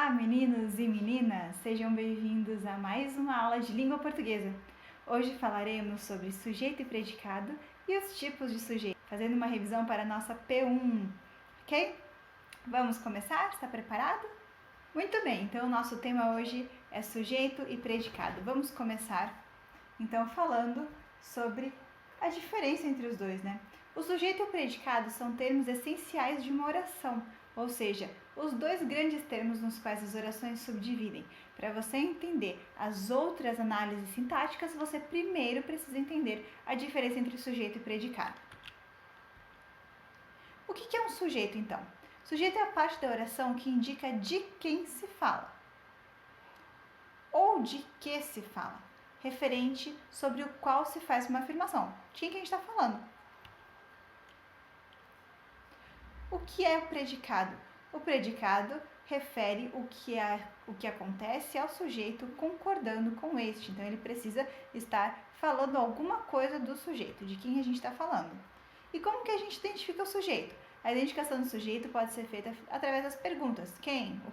Olá, meninos e meninas! Sejam bem-vindos a mais uma aula de língua portuguesa. Hoje falaremos sobre sujeito e predicado e os tipos de sujeito, fazendo uma revisão para a nossa P1, ok? Vamos começar? Está preparado? Muito bem, então o nosso tema hoje é sujeito e predicado. Vamos começar, então, falando sobre a diferença entre os dois, né? O sujeito e o predicado são termos essenciais de uma oração, ou seja, os dois grandes termos nos quais as orações se subdividem. Para você entender as outras análises sintáticas, você primeiro precisa entender a diferença entre sujeito e predicado. O que é um sujeito, então? Sujeito é a parte da oração que indica de quem se fala ou de que se fala, referente sobre o qual se faz uma afirmação. De quem que a gente está falando? O que é o predicado? O predicado refere o que acontece ao sujeito concordando com este. Então, ele precisa estar falando alguma coisa do sujeito, de quem a gente está falando. E como que a gente identifica o sujeito? A identificação do sujeito pode ser feita através das perguntas quem, o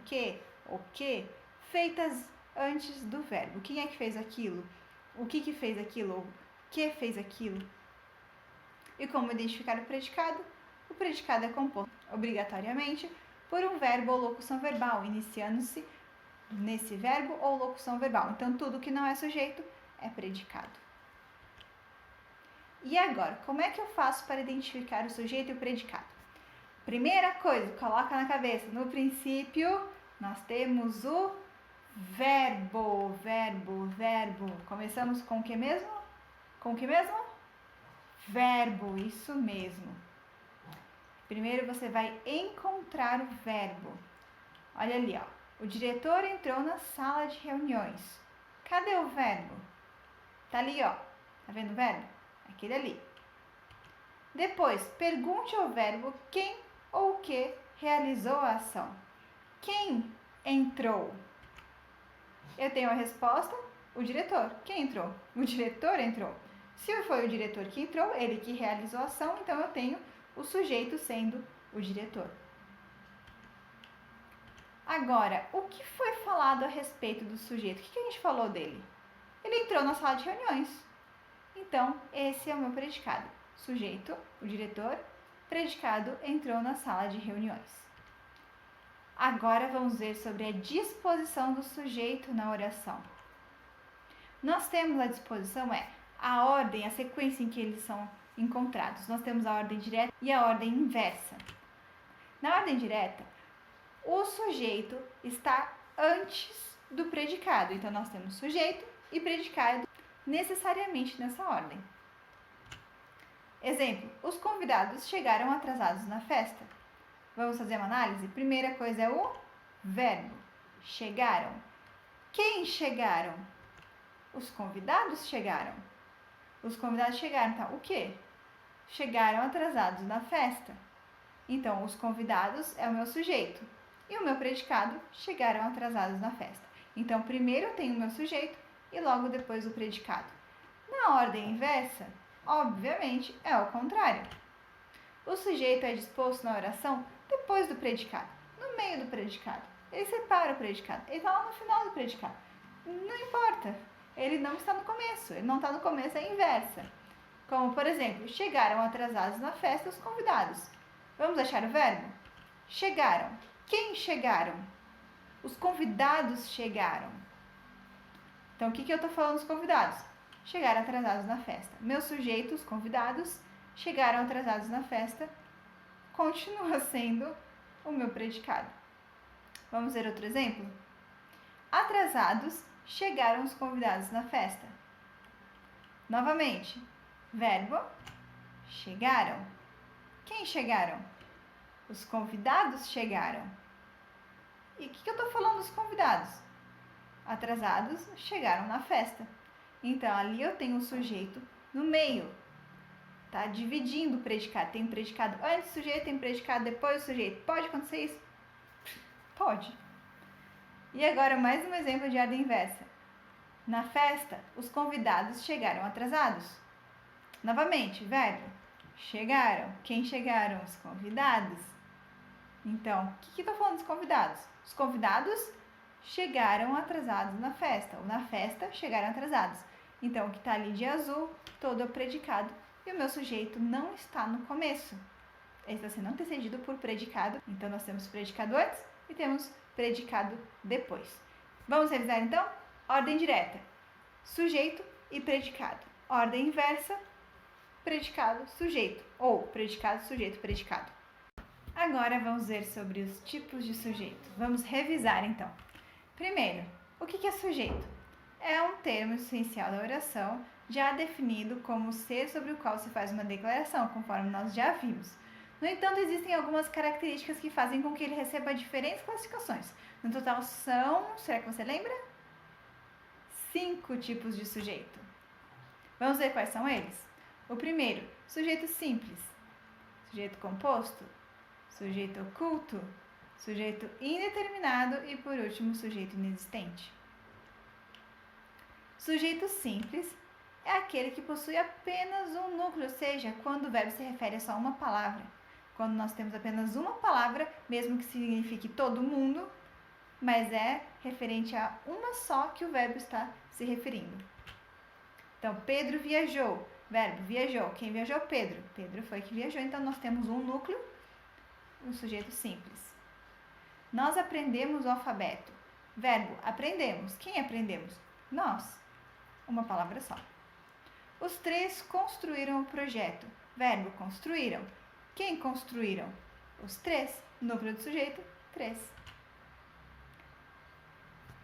que, feitas antes do verbo. Quem é que fez aquilo? O que fez aquilo? O que fez aquilo? E como identificar o predicado? O predicado é composto obrigatoriamente por um verbo ou locução verbal, iniciando-se nesse verbo ou locução verbal. Então, tudo que não é sujeito é predicado. E agora, como é que eu faço para identificar o sujeito e o predicado? Primeira coisa, coloca na cabeça, no princípio, nós temos o verbo. Começamos com o que mesmo? Com o que mesmo? Verbo, isso mesmo. Primeiro você vai encontrar o verbo. Olha ali, ó. O diretor entrou na sala de reuniões. Cadê o verbo? Tá ali, ó. Tá vendo o verbo? Aquele ali. Depois, pergunte ao verbo quem ou o que realizou a ação. Quem entrou? Eu tenho a resposta, o diretor. Quem entrou? O diretor entrou. Se foi o diretor que entrou, ele que realizou a ação, então eu tenho o sujeito sendo o diretor. Agora, o que foi falado a respeito do sujeito? O que a gente falou dele? Ele entrou na sala de reuniões. Então, esse é o meu predicado. Sujeito, o diretor, predicado, entrou na sala de reuniões. Agora vamos ver sobre a disposição do sujeito na oração. Nós temos a disposição, a ordem, a sequência em que eles são encontrados. Nós temos a ordem direta e a ordem inversa. Na ordem direta, o sujeito está antes do predicado. Então, nós temos sujeito e predicado necessariamente nessa ordem. Exemplo, os convidados chegaram atrasados na festa. Vamos fazer uma análise? Primeira coisa é o verbo. Chegaram. Quem chegaram? Os convidados chegaram. Os convidados chegaram, tá? O quê? Chegaram atrasados na festa. Então, os convidados é o meu sujeito. E o meu predicado, chegaram atrasados na festa. Então, primeiro eu tenho o meu sujeito e logo depois o predicado. Na ordem inversa, obviamente, é o contrário. O sujeito é disposto na oração depois do predicado, no meio do predicado. Ele separa o predicado, ele está lá no final do predicado. Não importa, ele não está no começo, ele não está no começo, é a inversa. Como, por exemplo, chegaram atrasados na festa os convidados. Vamos achar o verbo? Chegaram. Quem chegaram? Os convidados chegaram. Então, o que eu estou falando dos convidados? Chegaram atrasados na festa. Meu sujeito, os convidados, chegaram atrasados na festa, continua sendo o meu predicado. Vamos ver outro exemplo? Atrasados, chegaram os convidados na festa. Novamente, verbo, chegaram. Quem chegaram? Os convidados chegaram. E o que eu estou falando dos convidados? Atrasados, chegaram na festa. Então, ali eu tenho o sujeito no meio. Tá dividindo o predicado. Tem predicado antes do sujeito, tem predicado depois do sujeito. Pode acontecer isso? Pode. E agora, mais um exemplo de ordem inversa. Na festa, os convidados chegaram atrasados. Novamente, verbo. Chegaram. Quem chegaram? Os convidados. Então, o que eu estou falando dos convidados? Os convidados chegaram atrasados na festa, ou na festa chegaram atrasados. Então, o que está ali de azul, todo é o predicado, e o meu sujeito não está no começo. Ele está sendo antecedido por predicado, então nós temos predicado antes e temos predicado depois. Vamos revisar então? Ordem direta, sujeito e predicado. Ordem inversa, predicado, sujeito, ou predicado, sujeito, predicado. Agora vamos ver sobre os tipos de sujeito. Vamos revisar então. Primeiro, o que é sujeito? É um termo essencial da oração, já definido como o ser sobre o qual se faz uma declaração, conforme nós já vimos. No entanto, existem algumas características que fazem com que ele receba diferentes classificações. No total são, será que você lembra? 5 tipos de sujeito. Vamos ver quais são eles? O primeiro, sujeito simples, sujeito composto, sujeito oculto, sujeito indeterminado e, por último, sujeito inexistente. Sujeito simples é aquele que possui apenas um núcleo, ou seja, quando o verbo se refere a só uma palavra. Quando nós temos apenas uma palavra, mesmo que signifique todo mundo, mas é referente a uma só que o verbo está se referindo. Então, Pedro viajou. Verbo, viajou. Quem viajou? Pedro. Pedro foi que viajou, então nós temos um núcleo, um sujeito simples. Nós aprendemos o alfabeto. Verbo, aprendemos. Quem aprendemos? Nós. Uma palavra só. Os 3 construíram o projeto. Verbo, construíram. Quem construíram? Os 3. Núcleo do sujeito, 3.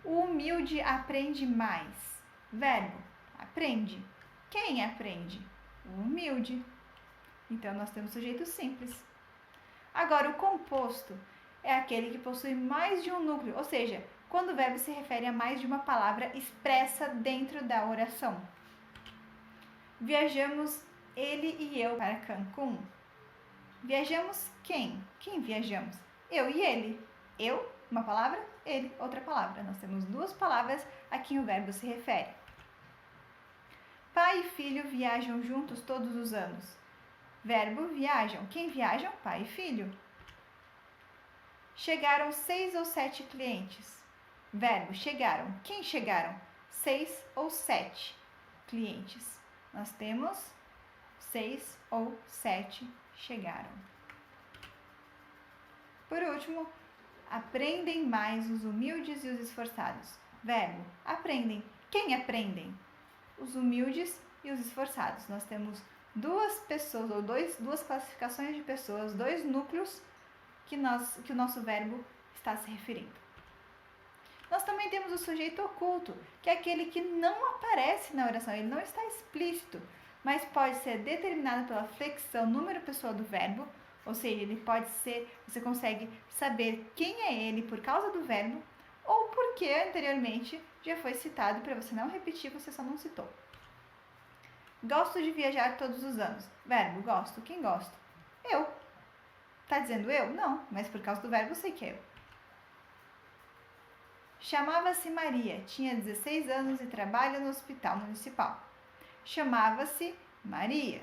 O humilde aprende mais. Verbo, aprende. Quem aprende? O humilde. Então, nós temos sujeito simples. Agora, o composto é aquele que possui mais de um núcleo, ou seja, quando o verbo se refere a mais de uma palavra expressa dentro da oração. Viajamos ele e eu para Cancún. Viajamos quem? Quem viajamos? Eu e ele. Eu, uma palavra, ele, outra palavra. Nós temos 2 palavras a quem o verbo se refere. Pai e filho viajam juntos todos os anos. Verbo, viajam. Quem viajam? Pai e filho. Chegaram 6 ou 7 clientes. Verbo, chegaram. Quem chegaram? 6 ou 7 clientes. Nós temos 6 ou 7 chegaram. Por último, aprendem mais os humildes e os esforçados. Verbo, aprendem. Quem aprendem? Os humildes e os esforçados. Nós temos 2 pessoas, ou 2 classificações de pessoas, 2 núcleos que o nosso verbo está se referindo. Nós também temos o sujeito oculto, que é aquele que não aparece na oração, ele não está explícito, mas pode ser determinado pela flexão número pessoa do verbo, ou seja, ele pode ser, você consegue saber quem é ele por causa do verbo, ou porque anteriormente já foi citado, para você não repetir, você só não citou. Gosto de viajar todos os anos. Verbo, gosto. Quem gosta? Eu. Tá dizendo eu? Não, mas por causa do verbo eu sei que é eu. Chamava-se Maria, tinha 16 anos e trabalha no hospital municipal. Chamava-se Maria.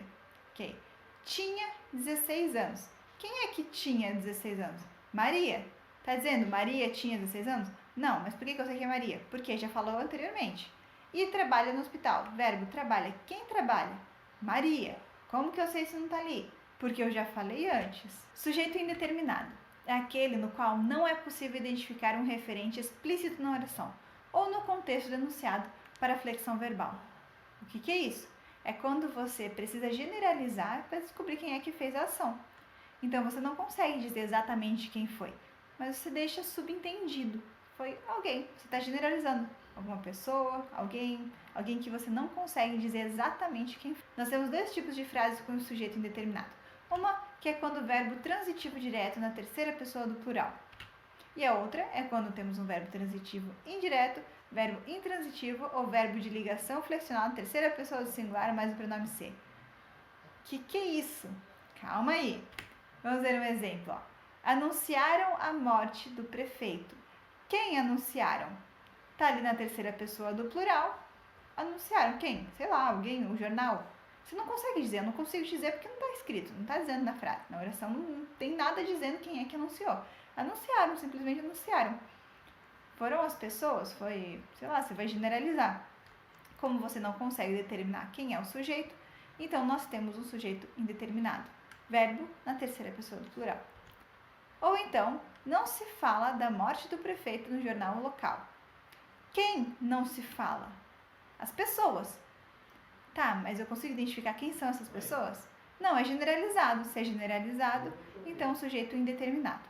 Ok. Tinha 16 anos. Quem é que tinha 16 anos? Maria. Tá dizendo Maria tinha 16 anos? Não, mas por que eu sei que é Maria? Porque já falou anteriormente. E trabalha no hospital. Verbo, trabalha. Quem trabalha? Maria. Como que eu sei se não tá ali? Porque eu já falei antes. Sujeito indeterminado é aquele no qual não é possível identificar um referente explícito na oração ou no contexto denunciado para a flexão verbal. O que é isso? É quando você precisa generalizar para descobrir quem é que fez a ação. Então, você não consegue dizer exatamente quem foi, mas você deixa subentendido. Foi alguém, você está generalizando. Alguma pessoa, alguém que você não consegue dizer exatamente quem foi. Nós temos 2 tipos de frases com o sujeito indeterminado. Uma que é quando o verbo transitivo direto na terceira pessoa do plural. E a outra é quando temos um verbo transitivo indireto, verbo intransitivo ou verbo de ligação flexional na terceira pessoa do singular mais o pronome ser. Que é isso? Calma aí. Vamos ver um exemplo. Ó. Anunciaram a morte do prefeito. Quem anunciaram? Tá ali na terceira pessoa do plural. Anunciaram quem? Sei lá, alguém, um jornal. Você não consegue dizer, eu não consigo dizer porque não está escrito, não está dizendo na frase. Na oração não tem nada dizendo quem é que anunciou. Anunciaram, simplesmente anunciaram. foram as pessoas, foi, sei lá, você vai generalizar. Como você não consegue determinar quem é o sujeito, então nós temos um sujeito indeterminado. Verbo na terceira pessoa do plural. Ou então, não se fala da morte do prefeito no jornal local. Quem não se fala? As pessoas. Tá, mas eu consigo identificar quem são essas pessoas? Não, é generalizado. Se é generalizado, então sujeito indeterminado.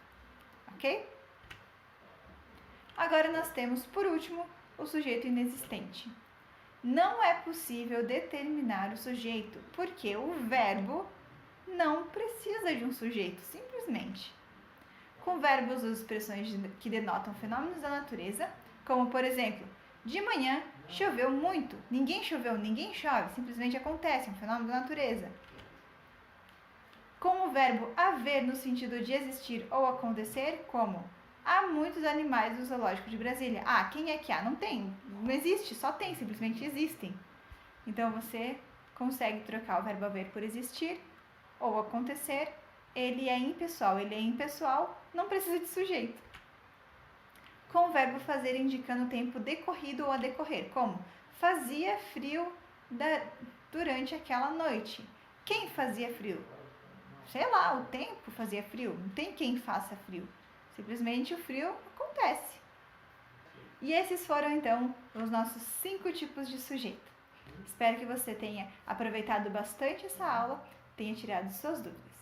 Ok? Agora nós temos, por último, o sujeito inexistente. Não é possível determinar o sujeito, porque o verbo não precisa de um sujeito, simplesmente. Com verbos usamos expressões que denotam fenômenos da natureza, como, por exemplo, de manhã choveu muito. Ninguém choveu, ninguém chove, simplesmente acontece, é um fenômeno da natureza. Com o verbo haver no sentido de existir ou acontecer, como há muitos animais no zoológico de Brasília. Ah, quem é que há? Não tem, não existe, só tem, simplesmente existem. Então você consegue trocar o verbo haver por existir ou acontecer. Ele é impessoal, não precisa de sujeito. Com o verbo fazer indicando o tempo decorrido ou a decorrer, como fazia frio durante aquela noite. Quem fazia frio? Sei lá, o tempo fazia frio, não tem quem faça frio. Simplesmente o frio acontece. E esses foram, então, os nossos 5 tipos de sujeito. Espero que você tenha aproveitado bastante essa aula, tenha tirado suas dúvidas.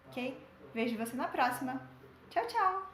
Ok? Vejo você na próxima. Tchau, tchau!